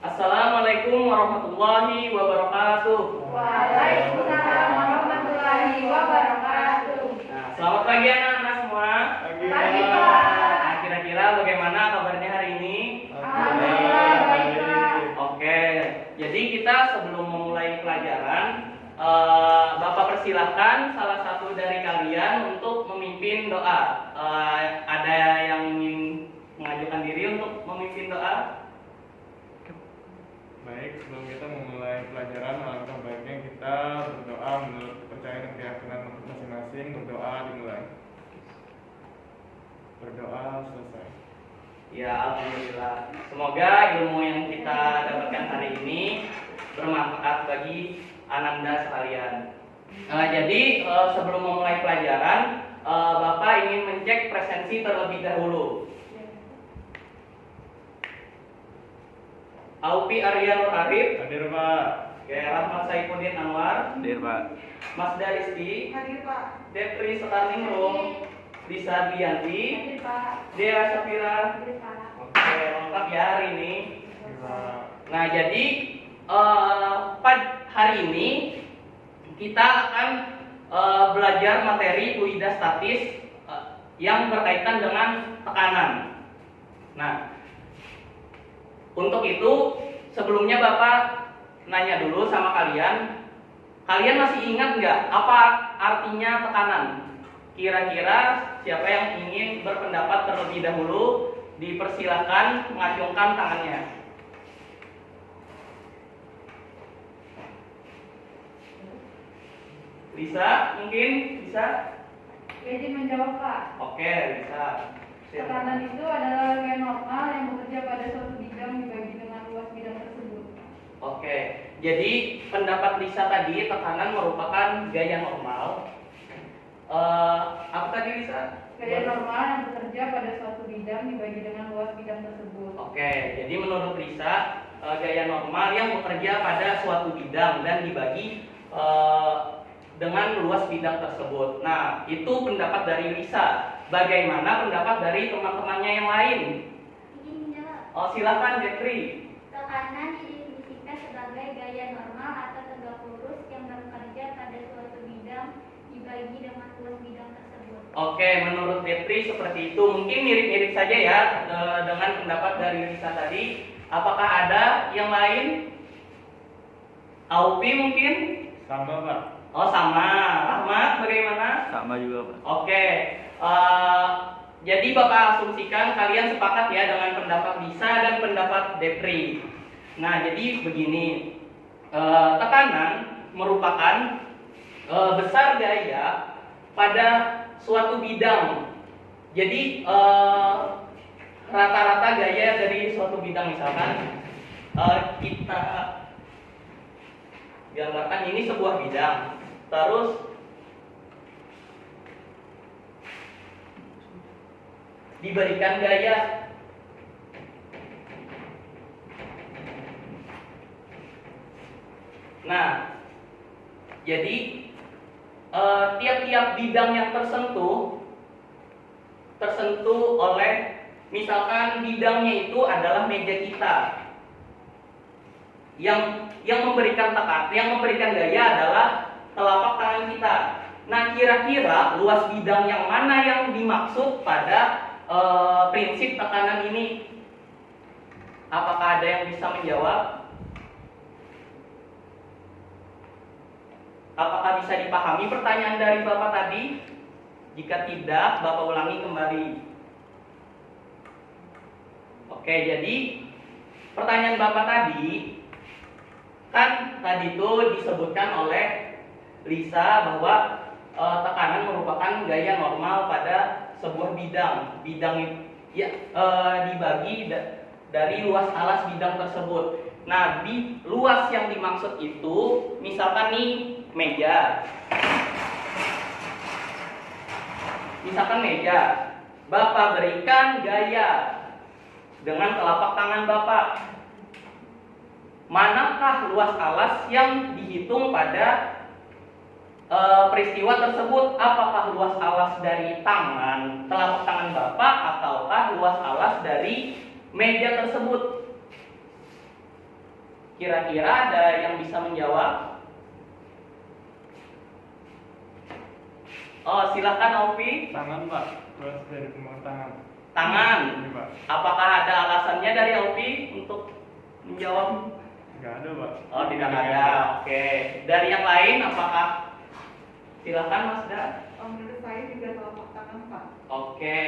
Assalamualaikum warahmatullahi wabarakatuh. Waalaikumsalam warahmatullahi wabarakatuh. Nah, selamat pagi anak-anak semua. Pagi, Pak. Nah, kira-kira bagaimana kabarnya hari ini? Alhamdulillah baik, Pak. Oke, jadi kita sebelum memulai pelajaran, Bapak persilahkan salah satu dari kalian untuk memimpin doa. Ada yang ingin mengajukan diri untuk memimpin doa? Baik, sebelum kita memulai pelajaran, alangkah baiknya kita berdoa menurut kepercayaan dan keyakinan masing-masing. Berdoa dimulai. Berdoa selesai. Ya, alhamdulillah. Semoga ilmu yang kita dapatkan hari ini bermanfaat bagi ananda sekalian. Jadi sebelum memulai pelajaran, Bapak ingin mencek presensi terlebih dahulu. Aupi Arya Nur Arif, Hadir, Pak. Rahmat Saifuddin Anwar, Hadir, Pak. Mas Daristi, Hadir, Pak. Depri Sekarningrum, Lisa Dianti, Hadir, Pak. Dea Safira. Hadir, Pak. Oke, lengkap ya hari ini. Hadir, Pak. Nah, jadi pada hari ini kita akan belajar materi fluida statis yang berkaitan dengan tekanan. Nah, untuk itu sebelumnya Bapak nanya dulu sama kalian. Kalian masih ingat nggak apa artinya tekanan? Kira-kira siapa yang ingin berpendapat terlebih dahulu? Dipersilahkan mengacungkan tangannya. Lisa, mungkin bisa? Jadi menjawab, Pak. Oke, Lisa. Tekanan itu adalah gaya normal yang bekerja pada suatu bidang dibagi dengan luas bidang tersebut. Oke, jadi pendapat Lisa tadi tekanan merupakan gaya normal. Apa tadi Lisa? Gaya normal yang bekerja pada suatu bidang dibagi dengan luas bidang tersebut. Oke, jadi menurut Lisa gaya normal yang bekerja pada suatu bidang dan dibagi dengan luas bidang tersebut. Nah, itu pendapat dari Lisa. Bagaimana pendapat dari teman-temannya yang lain? Ingin menjawab. Oh, silakan Jeffrey. Tekanan didefinisikan sebagai gaya normal atau tegak lurus yang bekerja pada suatu bidang dibagi dengan luas bidang tersebut. Oke, menurut Jeffrey seperti itu. Mungkin mirip-mirip saja ya dengan pendapat dari Lisa tadi. Apakah ada yang lain? Aupi mungkin? Sama, Pak. Oh, sama. Rahmat bagaimana? Sama juga, Pak. Oke, jadi Bapak asumsikan kalian sepakat ya dengan pendapat Lisa dan pendapat Depri. Nah, jadi begini, tekanan merupakan besar gaya pada suatu bidang. Jadi rata-rata gaya dari suatu bidang, misalkan kita gambarkan ini sebuah bidang, terus diberikan gaya. Nah, jadi tiap-tiap bidang yang tersentuh oleh, misalkan bidangnya itu adalah meja kita. Yang memberikan tekanan, yang memberikan gaya adalah telapak tangan kita. Nah, kira-kira luas bidang yang mana yang dimaksud pada prinsip tekanan ini? Apakah ada yang bisa menjawab? Apakah bisa dipahami pertanyaan dari Bapak tadi? Jika tidak, Bapak ulangi kembali. Oke, jadi pertanyaan Bapak tadi, kan tadi itu disebutkan oleh Lisa bahwa tekanan merupakan gaya normal pada sebuah bidang. Bidang ya dibagi dari luas alas bidang tersebut. Nah, di luas yang dimaksud itu, misalkan nih meja. Misalkan meja, Bapak berikan gaya dengan telapak tangan Bapak. Manakah luas alas yang dihitung pada peristiwa tersebut? Apakah luas alas dari telapak tangan Bapak ataukah luas alas dari meja tersebut? Kira-kira ada yang bisa menjawab? Oh, silakan Aufi. Tangan Pak, terus dari pemohon tangan. Tangan. Ini Pak. Apakah ada alasannya dari Aufi untuk menjawab? Nggak ada Pak. Oh, tidak ada. Oke. Dari yang lain apakah? Silakan Mas Da. Menurut saya juga telapak tangan, Pak. Oke.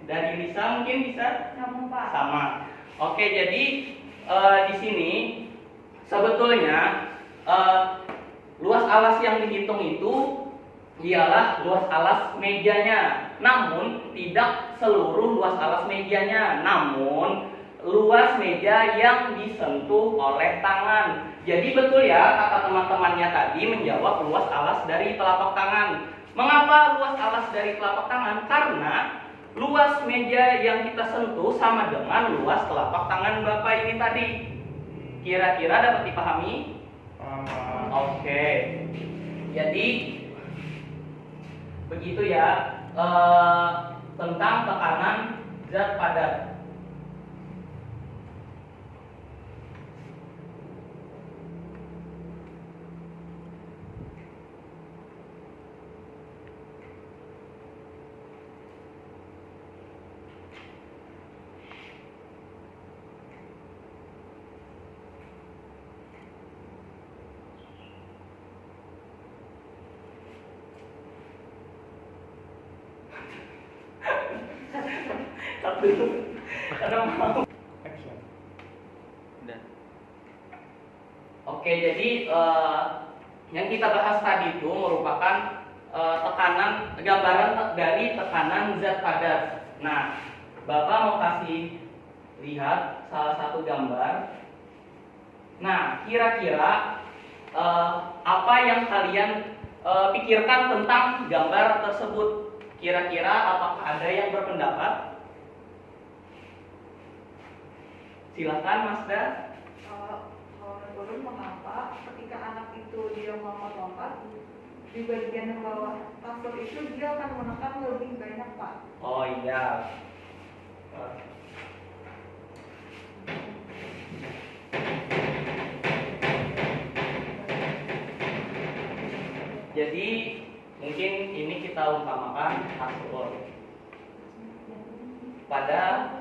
Dari Lisa mungkin bisa? Sama, Pak. Sama. Oke, jadi di sini sebetulnya luas alas yang dihitung itu ialah luas alas mejanya. Namun tidak seluruh luas alas mejanya, namun luas meja yang disentuh oleh tangan. Jadi betul ya kata teman-temannya tadi menjawab luas alas dari telapak tangan. Mengapa luas alas dari telapak tangan? Karena luas meja yang kita sentuh sama dengan luas telapak tangan Bapak ini tadi. Kira-kira dapat dipahami? Paham Pak. Oke. Jadi begitu ya tentang tekanan zat padat. Satu, karena mau. Action. Udah. Oke, jadi yang kita bahas tadi itu merupakan tekanan, gambaran dari tekanan zat padat. Nah, Bapak mau kasih lihat salah satu gambar. Nah, kira-kira apa yang kalian pikirkan tentang gambar tersebut? Kira-kira apakah ada yang berpendapat? Silakan Mas Da. Kalau menurut mengapa ketika anak itu dia melompat-lompat di bagian bawah kasur itu dia akan menekan lebih banyak, Pak. Oh iya. Jadi mungkin ini kita umpamakan kasur pada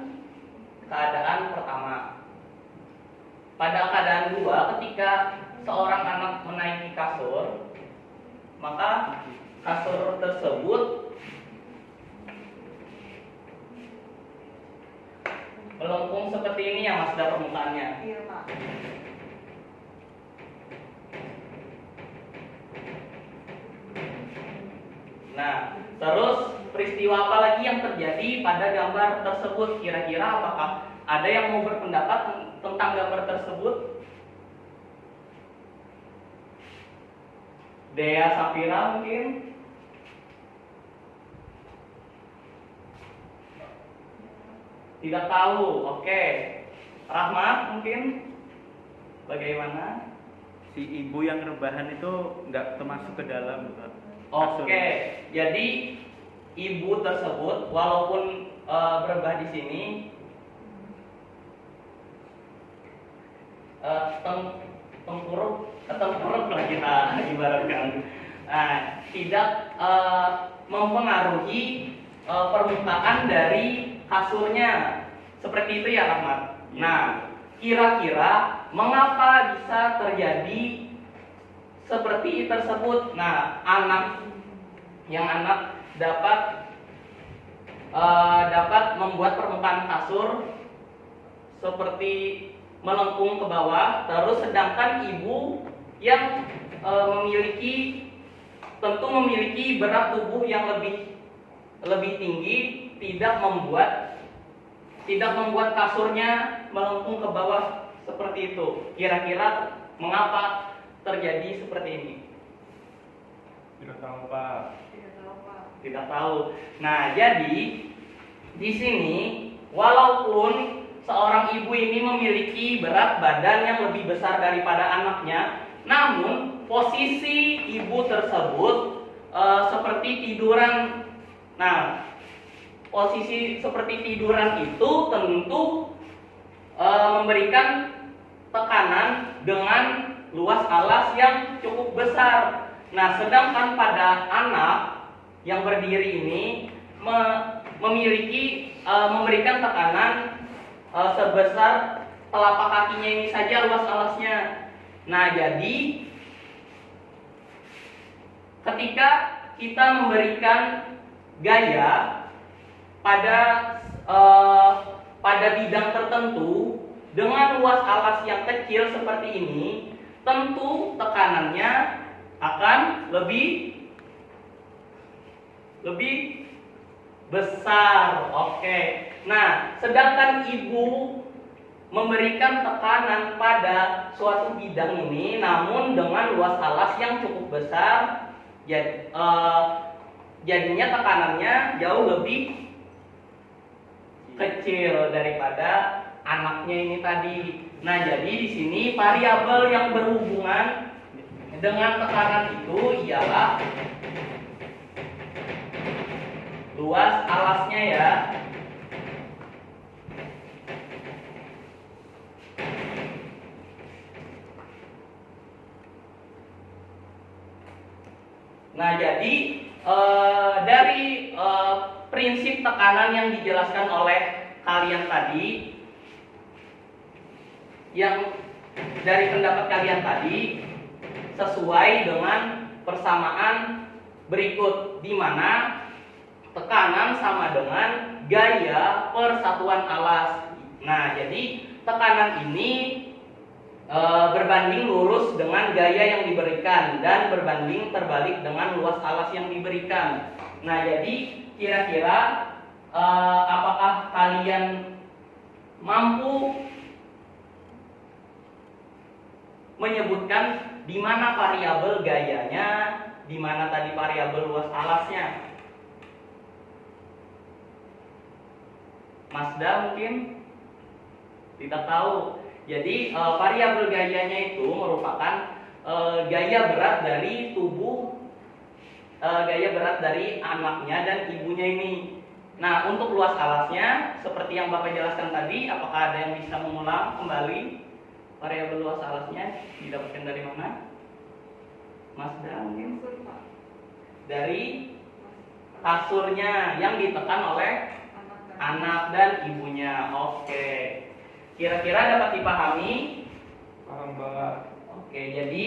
keadaan pertama. Pada keadaan dua, ketika seorang anak menaiki kasur, maka kasur tersebut melengkung seperti ini ya Mas Da permukaannya. Iya, Pak. Nah, terus peristiwa apa lagi yang terjadi pada gambar tersebut? Kira-kira apakah ada yang mau berpendapat tentang gambar tersebut? Dea Safira mungkin? Tidak tahu. Oke. Rahmat mungkin? Bagaimana? Si ibu yang rebahan itu nggak termasuk ke dalam, Pak. Oke, jadi ibu tersebut walaupun berubah di sini tengkurap lah kita ibaratkan, tidak mempengaruhi permukaan dari kasurnya seperti itu ya Rahmat. Nah, kira-kira mengapa bisa terjadi seperti tersebut? Nah, anak dapat membuat permukaan kasur seperti melengkung ke bawah, terus sedangkan ibu yang tentu memiliki berat tubuh yang lebih tinggi tidak membuat kasurnya melengkung ke bawah seperti itu. Kira-kira mengapa terjadi seperti ini? Tidak tahu Pak. Tidak tahu, Pak. Tidak tahu. Nah, jadi di sini walaupun seorang ibu ini memiliki berat badan yang lebih besar daripada anaknya, namun posisi ibu tersebut seperti tiduran. Nah, posisi seperti tiduran itu tentu memberikan tekanan dengan luas alas yang cukup besar. Nah, sedangkan pada anak yang berdiri ini memberikan tekanan sebesar telapak kakinya ini saja luas alasnya. Nah, jadi ketika kita memberikan gaya pada bidang tertentu dengan luas alas yang kecil seperti ini, tentu tekanannya akan lebih besar. Oke. Nah, sedangkan ibu memberikan tekanan pada suatu bidang ini namun dengan luas alas yang cukup besar, jadinya tekanannya jauh lebih kecil daripada anaknya ini tadi. Nah, jadi di sini variabel yang berhubungan dengan tekanan itu ialah luas alasnya ya. Nah, jadi dari prinsip tekanan yang dijelaskan oleh kalian tadi, yang dari pendapat kalian tadi sesuai dengan persamaan berikut, di mana tekanan sama dengan gaya per satuan alas. Nah, jadi tekanan ini berbanding lurus dengan gaya yang diberikan dan berbanding terbalik dengan luas alas yang diberikan. Nah, jadi kira-kira apakah kalian mampu menyebutkan di mana variabel gayanya, di mana tadi variabel luas alasnya? Masda mungkin tidak tahu. Jadi variabel gayanya itu merupakan gaya berat dari tubuh, gaya berat dari anaknya dan ibunya ini. Nah, untuk luas alasnya seperti yang Bapak jelaskan tadi, apakah ada yang bisa mengulang kembali variabel luas alasnya didapatkan dari mana? Masda mungkin? Dari kasurnya yang ditekan oleh anak dan ibunya. Oke. Kira-kira dapat dipahami? Paham, Mbak. Oke, jadi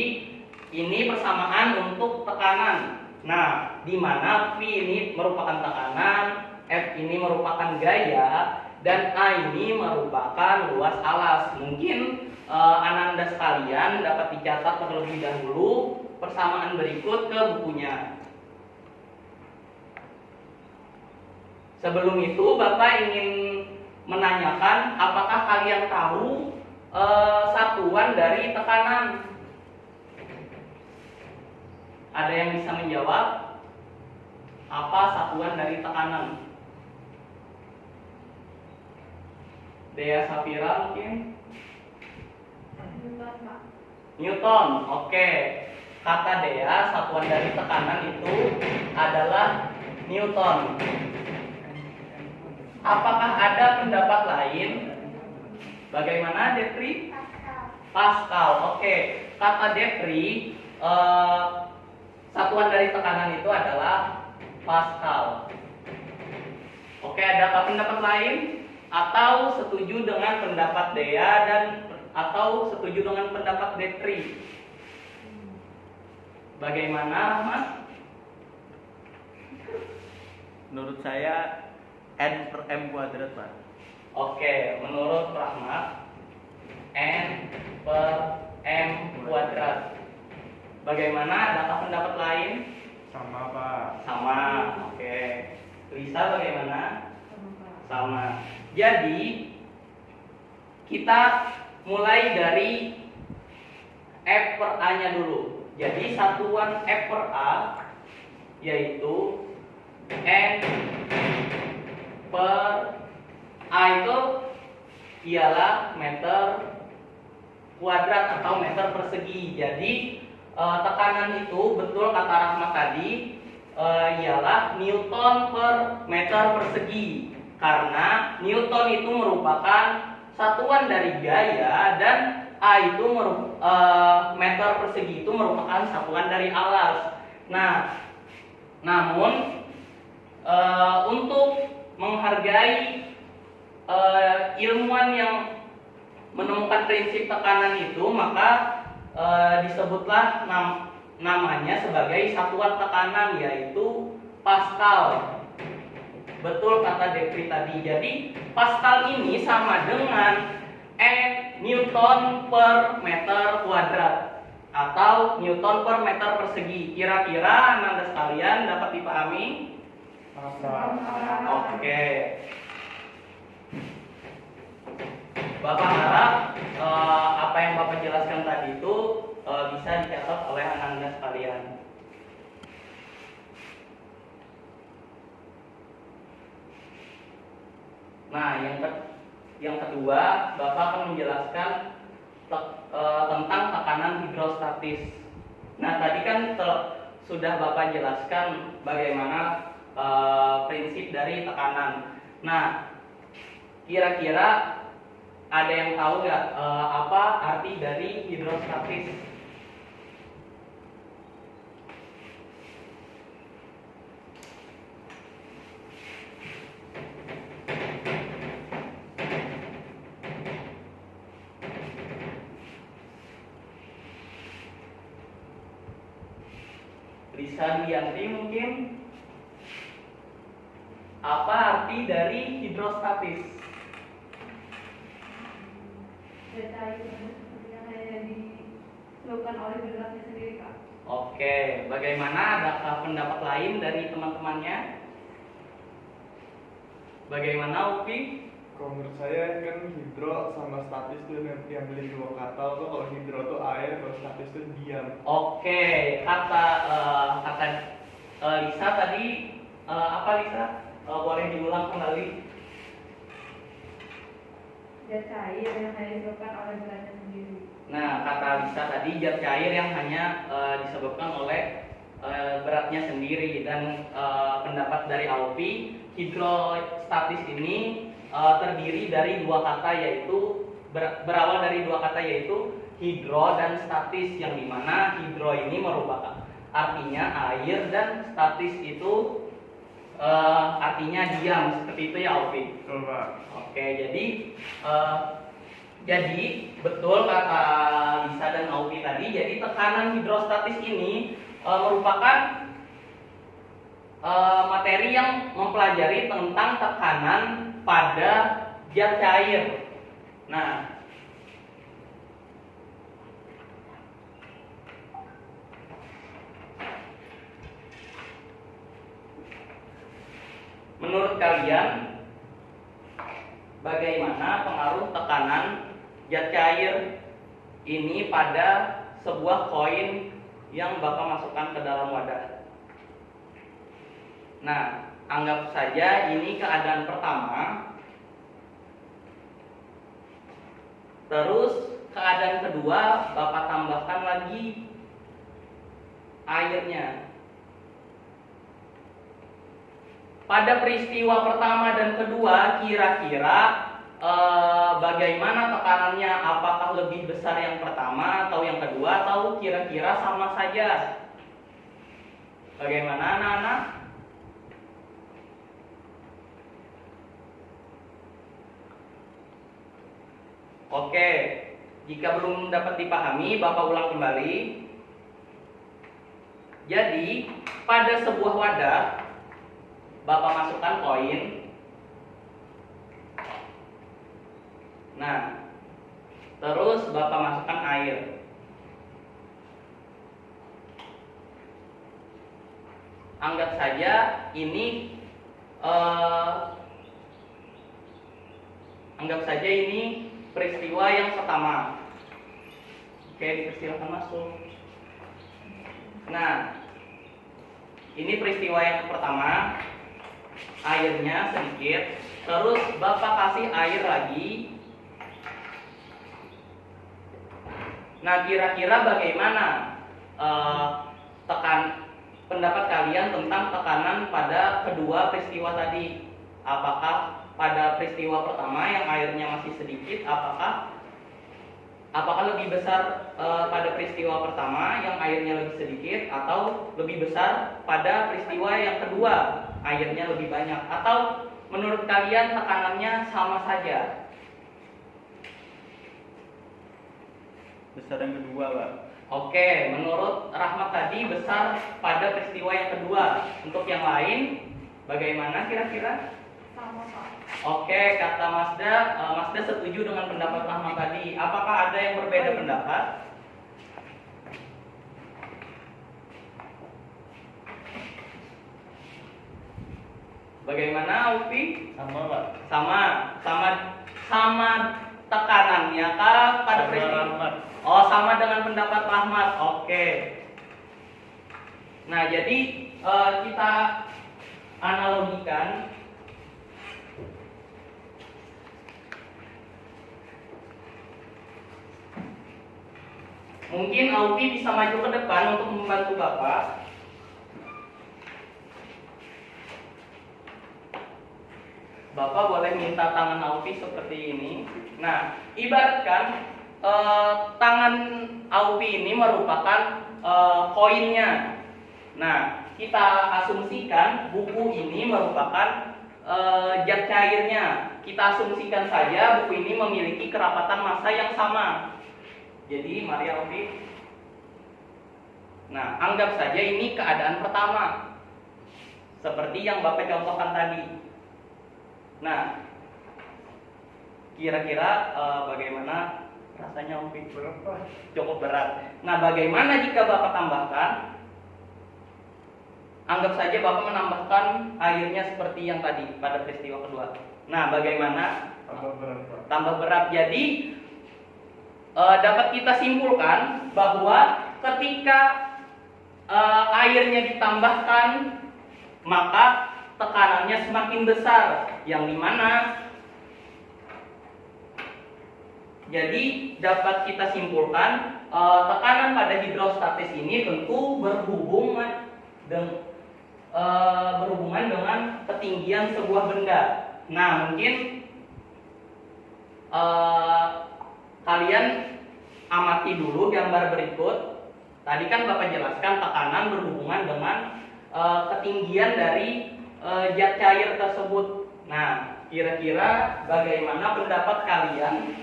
ini persamaan untuk tekanan. Nah, di mana V ini merupakan tekanan, F ini merupakan gaya, dan A ini merupakan luas alas. Mungkin Ananda sekalian dapat dicatat terlebih dahulu persamaan berikut ke bukunya. Sebelum itu, Bapak ingin menanyakan, apakah kalian tahu satuan dari tekanan? Ada yang bisa menjawab? Apa satuan dari tekanan? Dea Safira mungkin? Newton. Oke. Kata Dea, satuan dari tekanan itu adalah Newton. Apakah ada pendapat lain? Bagaimana, Depri? Pascal. Oke. Kata Depri, satuan dari tekanan itu adalah Pascal. Oke, adakah pendapat lain? Atau setuju dengan pendapat Dea atau setuju dengan pendapat Depri? Bagaimana, Mas? Menurut saya N per M kuadrat, Pak. Oke, menurut Rahmat N per M kuadrat. Bagaimana? Adakah pendapat lain? Sama, Pak. Sama. Oke. Lisa bagaimana? Sama. Jadi kita mulai dari F per A-nya dulu. Jadi satuan F per A yaitu N per A itu ialah meter kuadrat atau meter persegi. Jadi tekanan itu betul kata Rahmat tadi ialah Newton per meter persegi, karena Newton itu merupakan satuan dari gaya dan A itu meter persegi itu merupakan satuan dari alas. Nah, namun untuk menghargai ilmuwan yang menemukan prinsip tekanan itu, maka disebutlah namanya sebagai satuan tekanan, yaitu Pascal. Betul kata Devri tadi. Jadi Pascal ini sama dengan Newton per meter kuadrat atau Newton per meter persegi. Kira-kira Anda sekalian dapat dipahami? Oke. Bapak harap apa yang Bapak jelaskan tadi itu bisa dicatat oleh anak-anak sekalian. Nah, yang kedua, Bapak akan menjelaskan tentang tekanan hidrostatis. Nah, tadi kan sudah Bapak jelaskan bagaimana prinsip dari tekanan. Nah, kira-kira ada yang tahu nggak apa arti dari hidrostatis? Lisa Dianti mungkin. Apa arti dari hidrostatis? Cair yang hanya dilakukan oleh geraknya sendiri, Kak. Oke, bagaimana? Adakah pendapat lain dari teman-temannya? Bagaimana, Upi? Kalau menurut saya kan hidro sama statis itu yang beli dua kata tuh. Kalau hidro tuh air, kalau statis tuh diam. Oke, kata Lisa tadi apa Lisa? Boleh diulang kembali? Zat cair yang hanya disebabkan oleh geraknya sendiri. Nah, kata Lisa tadi zat cair yang hanya disebabkan oleh beratnya sendiri, dan pendapat dari Alfi, hidrostatis ini terdiri dari dua kata, yaitu berawal dari dua kata, yaitu hidro dan statis, yang dimana hidro ini merupakan artinya air dan statis itu artinya diam, seperti itu ya Alfi. Betul, Pak. Oke, jadi betul kata Lisa dan Alfi tadi. Jadi tekanan hidrostatis ini merupakan materi yang mempelajari tentang tekanan pada zat cair. Nah, menurut kalian bagaimana pengaruh tekanan zat cair ini pada sebuah koin yang Bapak masukkan ke dalam wadah? Nah, anggap saja ini keadaan pertama. Terus keadaan kedua, Bapak tambahkan lagi airnya. Pada peristiwa pertama dan kedua, kira-kira bagaimana tekanannya? Apakah lebih besar yang pertama atau yang kedua, atau kira-kira sama saja? Bagaimana anak-anak? Oke, jika belum dapat dipahami, Bapak ulang kembali. Jadi, pada sebuah wadah, Bapak masukkan koin. Nah, terus Bapak masukkan air. Anggap saja ini peristiwa yang pertama. Oke, dipersilakan masuk. Nah, ini peristiwa yang pertama. Airnya sedikit, terus Bapak kasih air lagi. Nah, kira-kira bagaimana pendapat kalian tentang tekanan pada kedua peristiwa tadi? Apakah pada peristiwa pertama yang airnya masih sedikit, apakah apakah lebih besar pada peristiwa pertama yang airnya lebih sedikit, atau lebih besar pada peristiwa yang kedua airnya lebih banyak, atau menurut kalian tekanannya sama saja? Besar yang kedua, Pak. Oke, menurut Rahmat tadi besar pada peristiwa yang kedua. Untuk yang lain, bagaimana kira-kira? Sama Pak. Oke, kata Mazda setuju dengan pendapat Rahmat tadi. Apakah ada yang berbeda pendapat? Bagaimana, Upi? Sama Pak. Sama tekanannya kah pada Sama peristiwa? Rahmat. Oh, sama dengan pendapat Rahmat. Oke. Nah, jadi kita analogikan. Mungkin Aupi bisa maju ke depan untuk membantu Bapak. Bapak boleh minta tangan Aupi seperti ini. Nah, ibaratkan tangan Aupi ini merupakan koinnya. Nah, kita asumsikan buku ini merupakan zat cairnya. Kita asumsikan saja buku ini memiliki kerapatan massa yang sama. Jadi, mari Aupi. Nah, anggap saja ini keadaan pertama. Seperti yang Bapak contohkan tadi. Nah, kira-kira bagaimana rasanya Aupi? Berapa? Cukup berat. Nah, bagaimana jika Bapak tambahkan? Anggap saja Bapak menambahkan airnya seperti yang tadi pada peristiwa kedua. Nah, bagaimana? Tambah berat Pak. Tambah berat. Jadi dapat kita simpulkan bahwa ketika airnya ditambahkan, maka tekanannya semakin besar, yang dimana jadi dapat kita simpulkan tekanan pada hidrostatis ini tentu berhubungan dengan ketinggian sebuah benda. Nah, mungkin kalian amati dulu gambar berikut. Tadi kan Bapak jelaskan tekanan berhubungan dengan ketinggian dari zat cair tersebut. Nah, kira-kira bagaimana pendapat kalian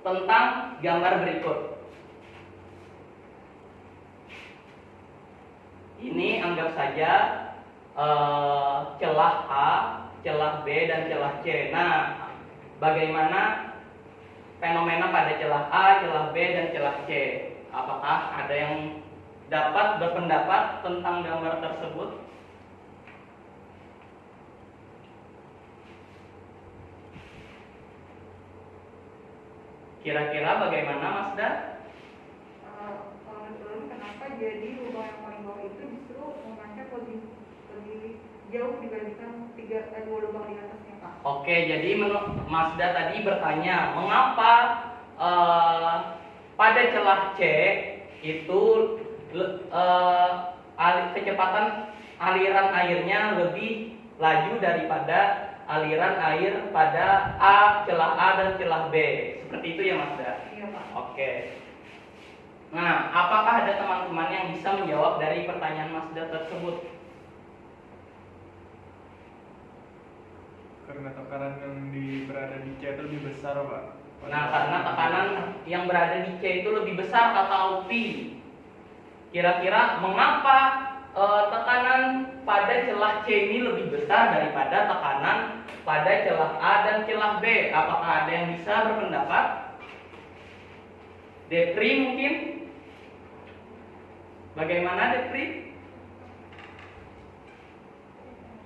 tentang gambar berikut? Ini anggap saja celah A, celah B, dan celah C. Nah, bagaimana fenomena pada celah A, celah B, dan celah C? Apakah ada yang dapat berpendapat tentang gambar tersebut? Kira-kira bagaimana, Mazda? Kalau menurut kenapa jadi lubang yang paling bawah itu justru memanjang lebih jauh dibandingkan dua lubang di atasnya Pak? Oke, jadi Mazda tadi bertanya, mengapa pada celah C itu kecepatan aliran airnya lebih laju daripada aliran air pada A, celah A, dan celah B. Seperti itu ya, Mazda? Iya Pak. Oke. Nah, apakah ada teman-teman yang bisa menjawab dari pertanyaan Mazda tersebut? Karena tekanan yang berada di C itu lebih besar Pak. Nah, karena tekanan yang berada di C itu lebih besar, kata Aupi. Kira-kira mengapa tekanan pada celah C ini lebih besar daripada tekanan pada celah A dan celah B? Apakah ada yang bisa berpendapat? Depri mungkin? Bagaimana Depri?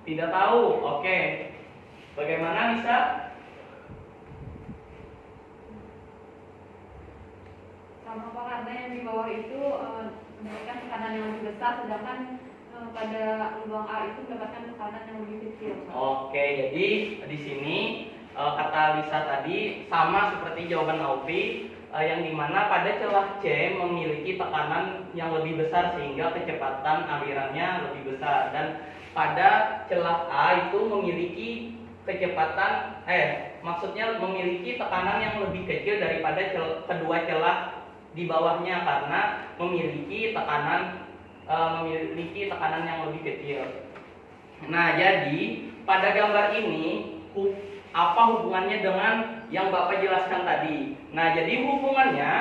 Tidak tahu. Oke. Bagaimana Nisa? Sama Pak, karena yang di bawah itu mendapatkan tekanan yang lebih besar, sedangkan pada lubang A itu mendapatkan tekanan yang lebih kecil Pak. Oke, jadi di sini kata Lisa tadi sama seperti jawaban Aupi, yang dimana pada celah C memiliki tekanan yang lebih besar sehingga kecepatan alirannya lebih besar, dan pada celah A itu memiliki kecepatan maksudnya memiliki tekanan yang lebih kecil daripada kedua celah di bawahnya karena memiliki tekanan yang lebih kecil. Nah, jadi pada gambar ini apa hubungannya dengan yang Bapak jelaskan tadi? Nah, jadi hubungannya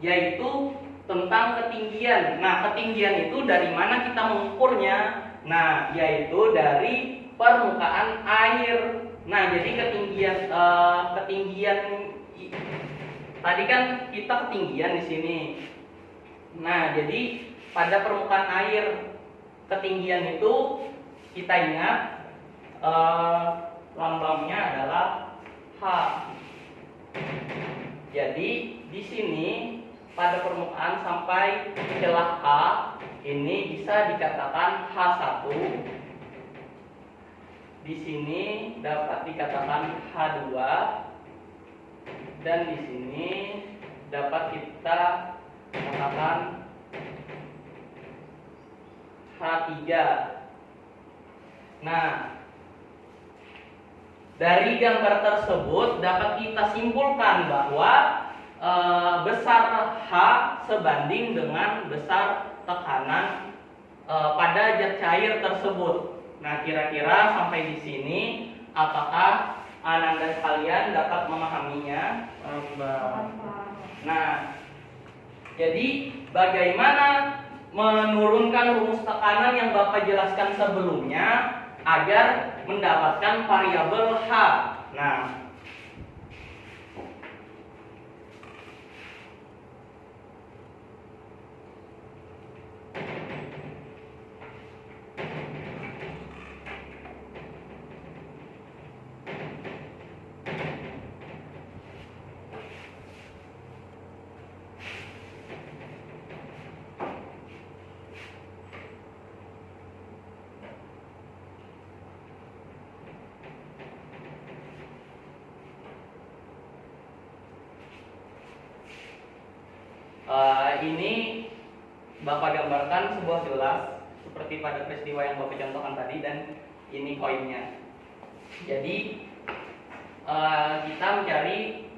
yaitu tentang ketinggian. Nah, ketinggian itu dari mana kita mengukurnya? Nah, yaitu dari permukaan air. Nah, jadi ketinggian tadi kan kita ketinggian di sini. Nah, jadi pada permukaan air ketinggian itu kita ingat lambangnya adalah H. Jadi di sini pada permukaan sampai celah H ini bisa dikatakan H1. Di sini dapat dikatakan H2 dan di sini dapat kita katakan H3. Nah, dari gambar tersebut dapat kita simpulkan bahwa besar H sebanding dengan besar tekanan pada zat cair tersebut. Nah, kira-kira sampai di sini apakah Ananda sekalian dapat memahaminya? Nah, jadi bagaimana menurunkan rumus tekanan yang Bapak jelaskan sebelumnya agar mendapatkan variabel H. Nah, ini Bapak gambarkan sebuah gelas seperti pada peristiwa yang Bapak contohkan tadi, dan ini koinnya. Jadi kita mencari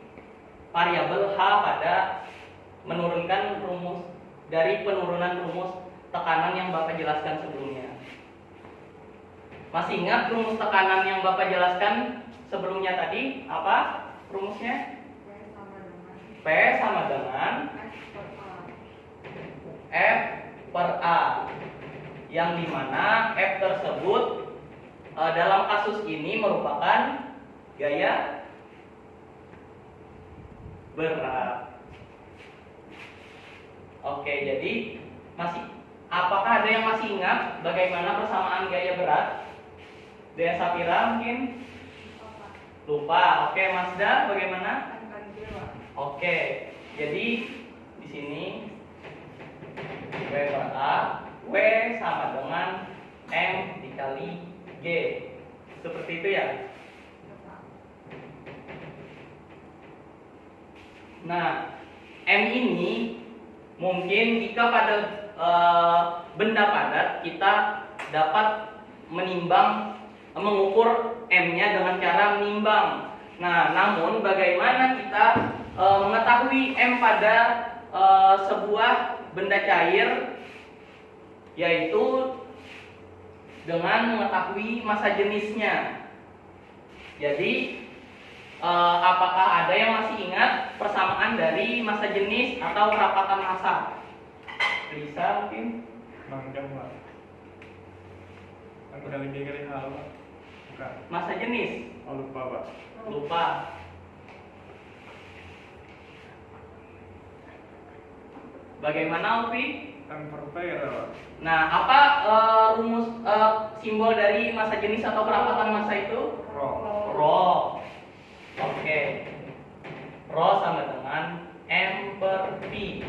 variabel H pada menurunkan rumus dari penurunan rumus tekanan yang Bapak jelaskan sebelumnya. Masih ingat rumus tekanan yang Bapak jelaskan sebelumnya tadi? Apa rumusnya? P sama dengan F per A, yang dimana F tersebut dalam kasus ini merupakan gaya berat. Oke, jadi apakah ada yang masih ingat bagaimana persamaan gaya berat? Dea Safira mungkin lupa. Oke, Mazda bagaimana? Oke, jadi di sini W per A, W sama dengan M dikali G. Seperti itu ya. Nah, M ini mungkin jika pada benda padat kita dapat mengukur M-nya dengan cara menimbang. Nah, namun bagaimana kita mengetahui M pada sebuah benda cair, yaitu dengan mengetahui massa jenisnya. Jadi apakah ada yang masih ingat persamaan dari massa jenis atau kerapatan massa? Bisa mungkin? Mangga, Pak. Aku udah lebih kali hal, Pak. Bukan. Massa jenis? Oh, lupa, Pak. Lupa. Bagaimana, Upi? Ampere, Pak. Nah, apa rumus simbol dari massa jenis atau kerapatan massa itu? Rho. Rho. Oke. Rho sama dengan M per P.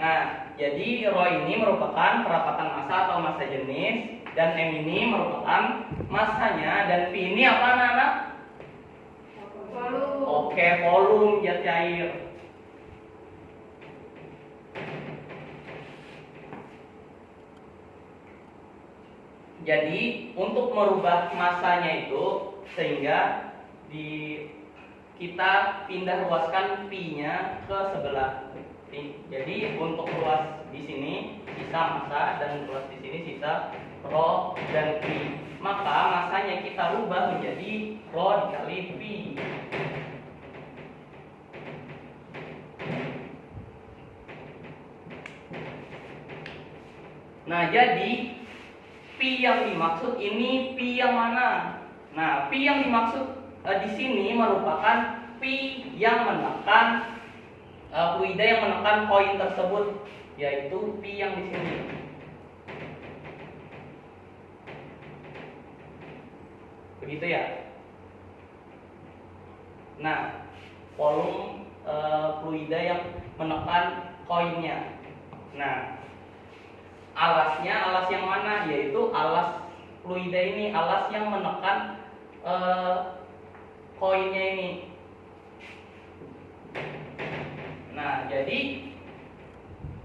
Nah, jadi Rho ini merupakan kerapatan massa atau massa jenis, dan M ini merupakan massanya, dan P ini apa, anak-anak? Volume. Oke, volume zat cair. Jadi untuk merubah masanya itu sehingga kita pindah ruaskan pi-nya ke sebelah. Jadi untuk ruas di sini sisa massa dan ruas di sini sisa rho dan pi. Maka masanya kita rubah menjadi rho dikali pi. Nah, jadi pi yang dimaksud ini pi yang mana? Nah, pi yang dimaksud di sini merupakan pi yang menekan fluida yang menekan koin tersebut, yaitu pi yang di sini. Begitu ya. Nah, volume fluida yang menekan koinnya. Nah, alasnya alas yang mana? Yaitu alas fluida ini, alas yang menekan koinnya ini. Nah, jadi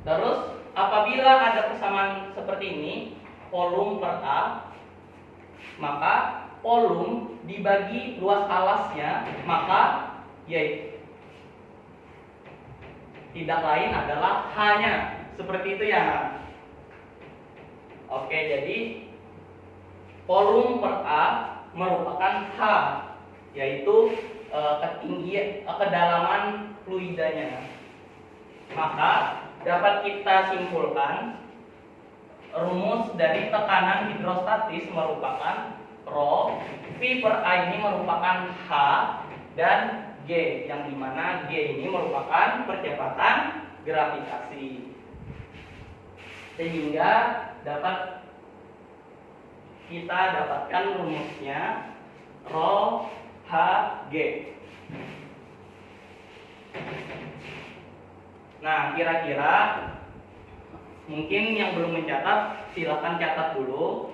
terus apabila ada persamaan seperti ini, volume per A, maka volume dibagi luas alasnya, maka yaitu tidak lain adalah H-nya. Seperti itu ya. Oke, jadi volume per A merupakan H, yaitu kedalaman fluidanya. Maka dapat kita simpulkan rumus dari tekanan hidrostatis merupakan rho, V per A ini merupakan H, dan G, yang dimana G ini merupakan percepatan gravitasi. Sehingga dapat kita dapatkan rumusnya rho H G. Nah, kira-kira mungkin yang belum mencatat silakan catat dulu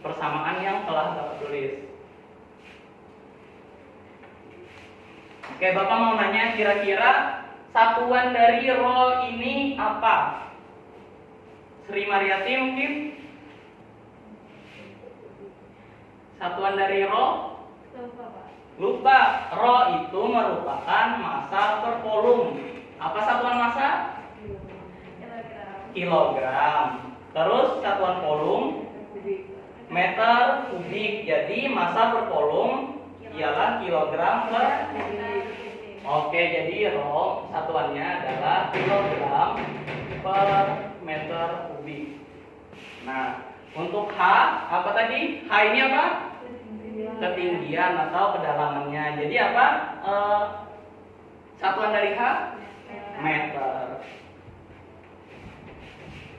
persamaan yang telah Bapak tulis. Oke, Bapak mau nanya kira-kira satuan dari rho ini apa? Sri Mariati mungkin? Satuan dari rho? Lupa. Rho itu merupakan massa per volume. Apa satuan massa? Kilogram. Terus satuan volume? Meter kubik. Jadi massa per volume ialah kilogram per. Oke, jadi rho satuannya adalah kilogram per meter kubik. Nah, untuk H apa tadi? H ini apa? Ketinggian atau kedalamannya. Jadi apa? Satuan dari H? Meter.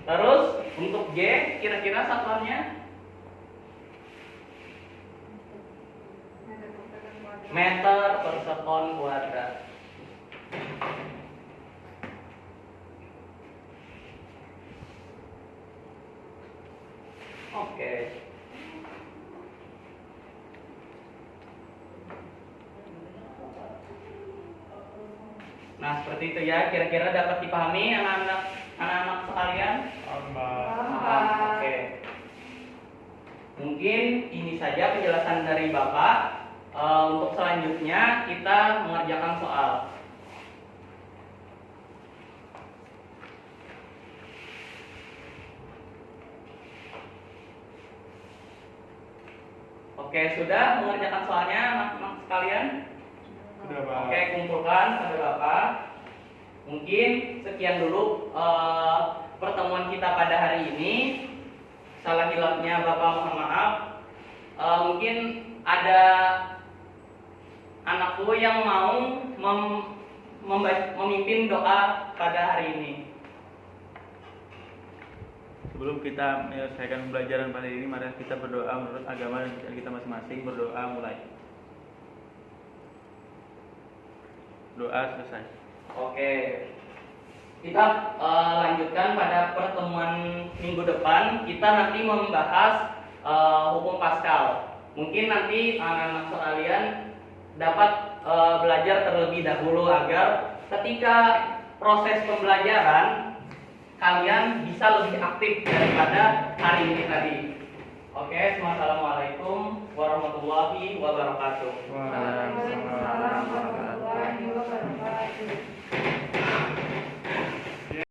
Terus untuk G kira-kira satuannya? Meter per sekon kuadrat. Oke. Nah, seperti itu ya. Kira-kira dapat dipahami anak-anak sekalian? Oke. Mungkin ini saja penjelasan dari Bapak. Untuk selanjutnya kita mengerjakan soal. Oke, sudah mengerjakan soalnya anak-anak sekalian? Sudah, Pak. Oke, kumpulkan pada Bapak. Mungkin sekian dulu pertemuan kita pada hari ini. Salah hilapnya Bapak mohon maaf. Mungkin ada anakku yang mau memimpin doa pada hari ini. Sebelum kita menyelesaikan pembelajaran pada ini, mari kita berdoa menurut agama dan kita masing-masing. Berdoa mulai. Doa selesai. Oke, kita lanjutkan pada pertemuan minggu depan. Kita nanti membahas hukum Pascal. Mungkin nanti anak-anak sekalian dapat belajar terlebih dahulu agar ketika proses pembelajaran kalian bisa lebih aktif daripada hari ini tadi. Oke, assalamualaikum warahmatullahi wabarakatuh. Waalaikumsalam.